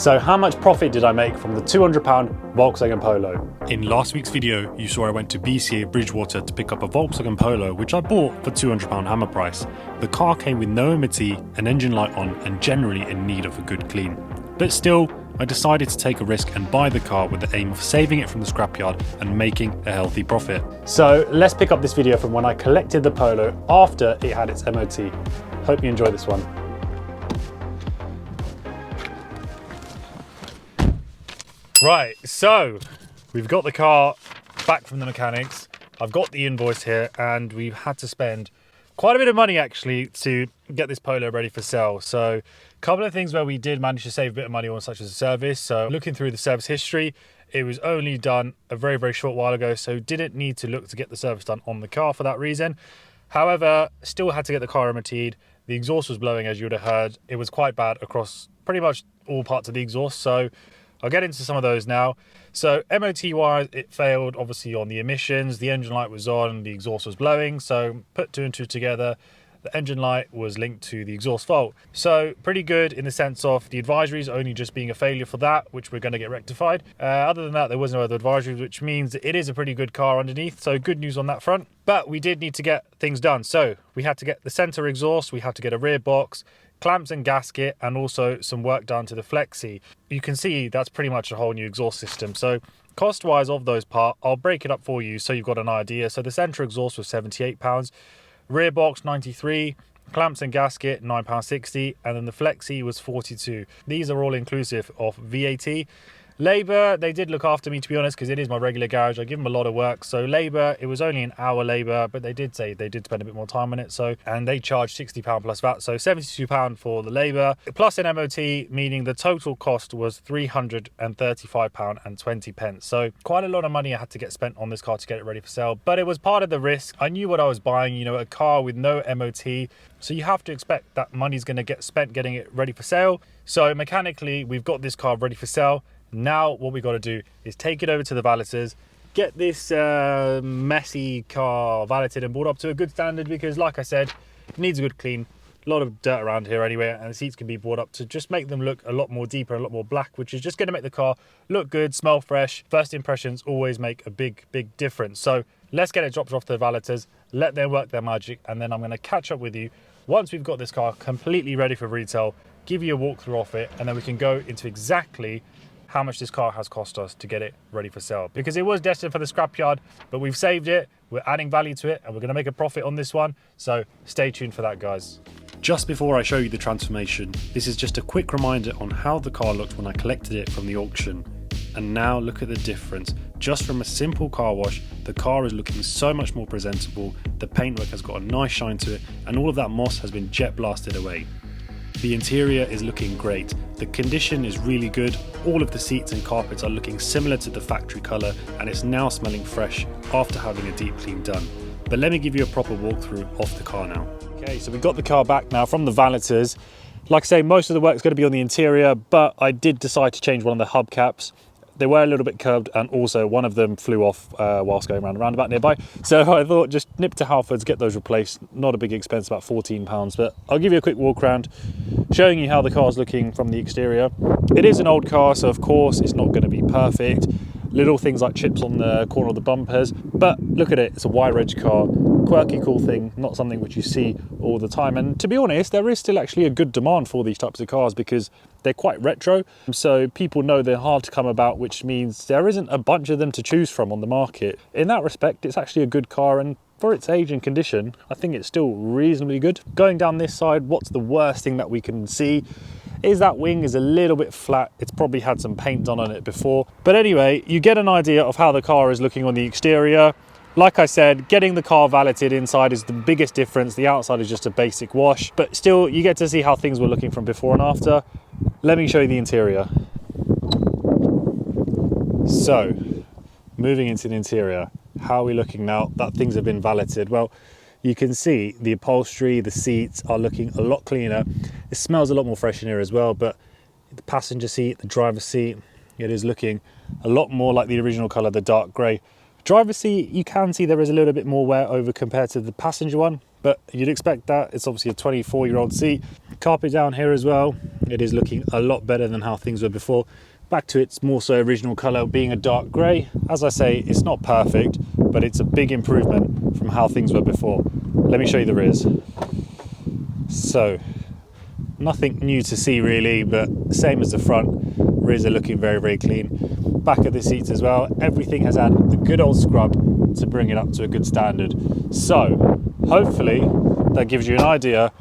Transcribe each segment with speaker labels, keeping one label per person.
Speaker 1: So how much profit did I make from the £200 Volkswagen Polo?
Speaker 2: In last week's video, you saw I went to BCA Bridgewater to pick up a Volkswagen Polo, which I bought for £200 hammer price. The car came with no MOT, an engine light on, and generally in need of a good clean. But still, I decided to take a risk and buy the car with the aim of saving it from the scrapyard and making a healthy profit.
Speaker 1: So let's pick up this video from when I collected the Polo after it had its MOT. Hope you enjoy this one. Right, so we've got the car back from the mechanics. I've got the invoice here and we've had to spend quite a bit of money actually to get this Polo ready for sale. So a couple of things where we did manage to save a bit of money on, such as the service. So looking through the service history, it was only done a very short while ago, so didn't need to look to get the service done on the car for that reason. However, still had to get the car MOT'd. The exhaust was blowing, as you would have heard. It was quite bad across pretty much all parts of the exhaust, so I'll get into some of those now. So MOT wise, it failed obviously on the emissions, the engine light was on, the exhaust was blowing. So put two and two together, the engine light was linked to the exhaust fault. So pretty good in the sense of the advisories only just being a failure for that, which we're going to get rectified. Other than that, there was no other advisories, which means that it is a pretty good car underneath. So good news on that front. But we did need to get things done. So we had to get the center exhaust, we had to get a rear box, clamps and gasket, and also some work done to the flexi. You can see that's pretty much a whole new exhaust system. So cost wise of those parts, I'll break it up for you so you've got an idea. So the center exhaust was £78, rear box 93, clamps and gasket £9.60, and then the flexi was 42. These are all inclusive of VAT. Labour, they did look after me, to be honest, because it is my regular garage. I give them a lot of work. So labour, it was only an hour labour, but they did say they did spend a bit more time on it. So, and they charged £60 plus VAT, so £72 for the labour plus an MOT, meaning the total cost was £335.20. So quite a lot of money I had to get spent on this car to get it ready for sale, but it was part of the risk. I knew what I was buying, you know, a car with no MOT. So you have to expect that money's going to get spent getting it ready for sale. So mechanically, we've got this car ready for sale. Now what we got to do is take it over to the valeters, get this messy car valeted and brought up to a good standard, because like I said, it needs a good clean. A lot of dirt around here anyway, and the seats can be brought up to just make them look a lot more deeper, a lot more black, which is just going to make the car look good, smell fresh. First impressions always make a big difference. So let's get it dropped off to the valeters, let them work their magic, and then I'm going to catch up with you once we've got this car completely ready for retail, give you a walkthrough of it, and then we can go into exactly how much this car has cost us to get it ready for sale, because it was destined for the scrapyard, but we've saved it, we're adding value to it, and we're going to make a profit on this one. So stay tuned for that, guys.
Speaker 2: Just before I show you the transformation, this is just a quick reminder on how the car looked when I collected it from the auction. And now look at the difference. Just from a simple car wash, the car is looking so much more presentable, the paintwork has got a nice shine to it, and all of that moss has been jet blasted away. The interior is looking great, the condition is really good, all of the seats and carpets are looking similar to the factory colour, and it's now smelling fresh after having a deep clean done. But let me give you a proper walkthrough of the car now.
Speaker 1: Okay, so we've got the car back now from the valeters. Like I say, most of the work's going to be on the interior, but I did decide to change one of the hubcaps. They were a little bit curved, and also one of them flew off whilst going around a roundabout nearby. So I thought just nip to Halfords, get those replaced. Not a big expense, about £14. But I'll give you a quick walk around, showing you how the car's looking from the exterior. It is an old car, so of course it's not going to be perfect. Little things like chips on the corner of the bumpers. But look at it, it's a wire edge car. Quirky, cool thing, not something which you see all the time. And to be honest, there is still actually a good demand for these types of cars because they're quite retro. So people know they're hard to come about, which means there isn't a bunch of them to choose from on the market. In that respect, it's actually a good car, and for its age and condition, I think it's still reasonably good. Going down this side, what's the worst thing that we can see is that wing is a little bit flat. It's probably had some paint done on it before. But anyway, you get an idea of how the car is looking on the exterior. Like I said, getting the car valeted inside is the biggest difference. The outside is just a basic wash, but still you get to see how things were looking from before and after. Let me show you the interior. So, moving into the interior, how are we looking now that things have been valeted? Well, you can see the upholstery, the seats are looking a lot cleaner. It smells a lot more fresh in here as well, but the passenger seat, the driver's seat, it is looking a lot more like the original colour, the dark grey. Driver's seat, you can see there is a little bit more wear over compared to the passenger one, but you'd expect that. It's obviously a 24-year-old seat. Carpet down here as well. It is looking a lot better than how things were before. Back to its more so original colour, being a dark grey. As I say, it's not perfect, but it's a big improvement from how things were before. Let me show you the rears. So, nothing new to see really, but same as the front. Rears are looking very, very clean. Back of the seats as well. Everything has had the good old scrub to bring it up to a good standard. So, hopefully, that gives you an idea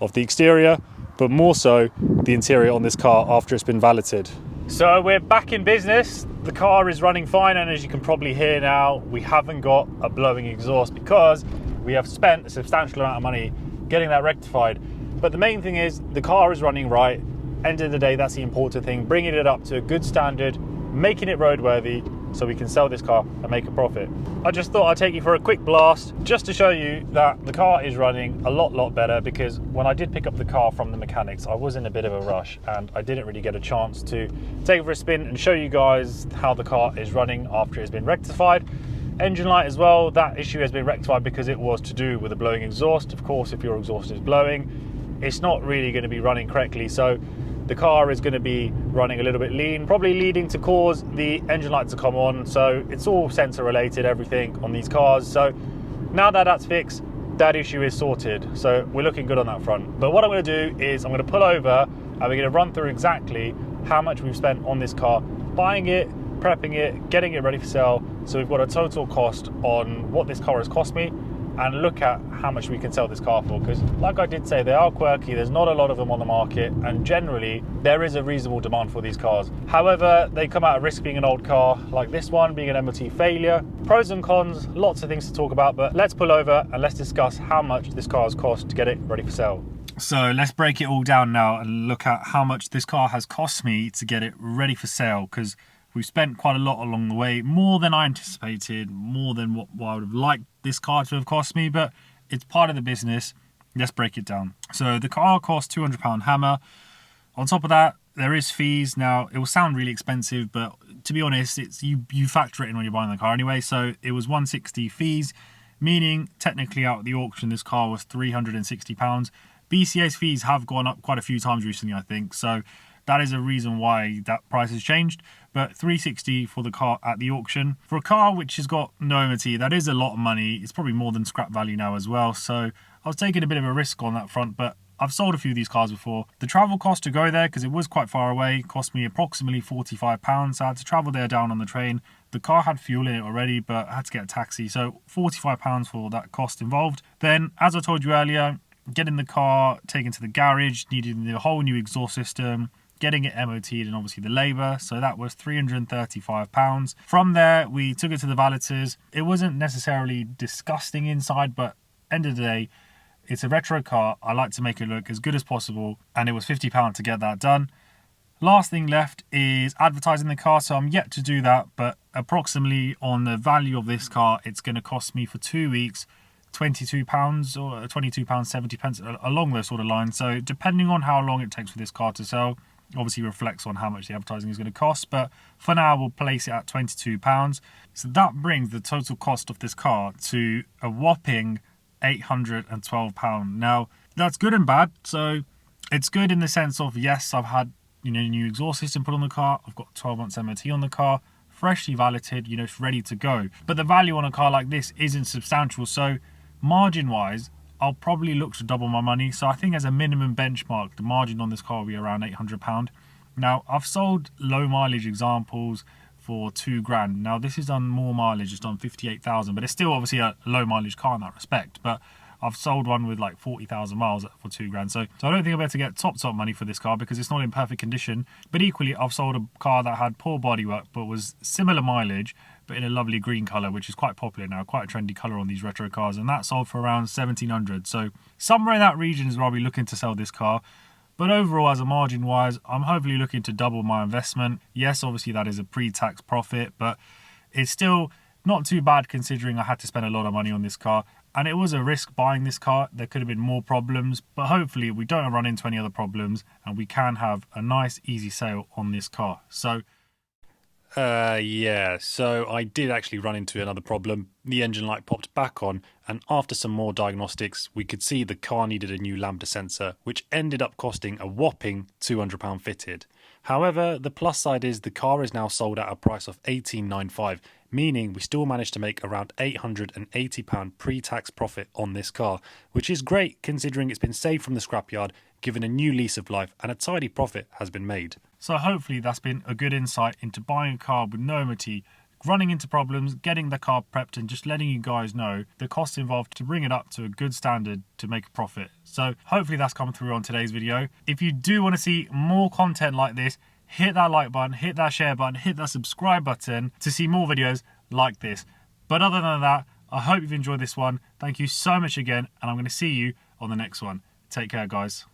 Speaker 1: of the exterior, but more so the interior on this car after it's been valeted. So we're back in business. The car is running fine, and as you can probably hear now, we haven't got a blowing exhaust because we have spent a substantial amount of money getting that rectified. But the main thing is the car is running right. End of the day, that's the important thing. Bringing it up to a good standard, making it roadworthy, so we can sell this car and make a profit. I just thought I'd take you for a quick blast just to show you that the car is running a lot better, because when I did pick up the car from the mechanics, I was in a bit of a rush and I didn't really get a chance to take it for a spin and show you guys how the car is running after it's been rectified. Engine light as well, that issue has been rectified because it was to do with a blowing exhaust. Of course, if your exhaust is blowing, it's not really going to be running correctly, so the car is going to be running a little bit lean, probably leading to cause the engine light to come on. So it's all sensor related, everything on these cars. So now that that's fixed, that issue is sorted. So we're looking good on that front. But what I'm going to do is I'm going to pull over and we're going to run through exactly how much we've spent on this car, buying it, prepping it, getting it ready for sale. So we've got a total cost on what this car has cost me, and look at how much we can sell this car for, because like I did say, they are quirky, there's not a lot of them on the market, and generally there is a reasonable demand for these cars. However, they come at a risk being an old car like this one, being an MOT failure. Pros and cons, lots of things to talk about, but let's pull over and let's discuss how much this car has cost to get it ready for sale. So let's break it all down now and look at how much this car has cost me to get it ready for sale, because we've spent quite a lot along the way, more than I anticipated, more than what I would have liked this car to have cost me, but it's part of the business. Let's break it down. So the car cost £200 hammer. On top of that, there is fees. Now, it will sound really expensive, but to be honest, it's you factor it in when you're buying the car anyway. So it was £160 fees, meaning technically out at the auction, this car was £360. BCA's fees have gone up quite a few times recently, I think. So that is a reason why that price has changed. But £360 for the car at the auction. For a car which has got no MOT, that is a lot of money. It's probably more than scrap value now as well. So I was taking a bit of a risk on that front, but I've sold a few of these cars before. The travel cost to go there, because it was quite far away, cost me approximately £45. So I had to travel there down on the train. The car had fuel in it already, but I had to get a taxi. So £45 for that cost involved. Then, as I told you earlier, getting the car taken to the garage, needing the whole new exhaust system, getting it MOT'd, and obviously the labour, so that was £335. From there, we took it to the valeters. It wasn't necessarily disgusting inside, but end of the day, it's a retro car. I like to make it look as good as possible, and it was £50 to get that done. Last thing left is advertising the car, so I'm yet to do that, but approximately on the value of this car, it's going to cost me for 2 weeks £22 or £22.70, along those sort of lines. So depending on how long it takes for this car to sell, obviously reflects on how much the advertising is going to cost, but for now we'll place it at £22. So that brings the total cost of this car to a whopping £812. Now that's good and bad. So it's good in the sense of, yes, I've had new exhaust system put on the car, I've got 12 months MOT on the car, freshly valeted, it's ready to go. But the value on a car like this isn't substantial, so margin wise I'll probably look to double my money. So I think as a minimum benchmark, the margin on this car will be around £800. Now, I've sold low mileage examples for £2,000. Now, this is done more mileage, it's done 58,000, but it's still obviously a low mileage car in that respect. But I've sold one with like 40,000 miles for £2,000. So I don't think I'll be able to get top money for this car because it's not in perfect condition. But equally, I've sold a car that had poor bodywork but was similar mileage, but in a lovely green colour, which is quite popular now, quite a trendy colour on these retro cars, and that sold for around 1,700. So somewhere in that region is where I'll be looking to sell this car. But overall, as a margin wise, I'm hopefully looking to double my investment. Yes, obviously that is a pre-tax profit, but it's still not too bad considering I had to spend a lot of money on this car. And it was a risk buying this car. There could have been more problems, but hopefully we don't run into any other problems and we can have a nice, easy sale on this car. So
Speaker 2: Yeah, so I did actually run into another problem. The engine light popped back on, and after some more diagnostics, we could see the car needed a new lambda sensor, which ended up costing a whopping £200 fitted. However, the plus side is the car is now sold at a price of £1895, meaning we still managed to make around £880 pre-tax profit on this car, which is great considering it's been saved from the scrapyard, given a new lease of life, and a tidy profit has been made.
Speaker 1: So hopefully that's been a good insight into buying a car with no MOT, running into problems, getting the car prepped, and just letting you guys know the costs involved to bring it up to a good standard to make a profit. So hopefully that's come through on today's video. If you do want to see more content like this, hit that like button, hit that share button, hit that subscribe button to see more videos like this. But other than that, I hope you've enjoyed this one. Thank you so much again, and I'm going to see you on the next one. Take care, guys.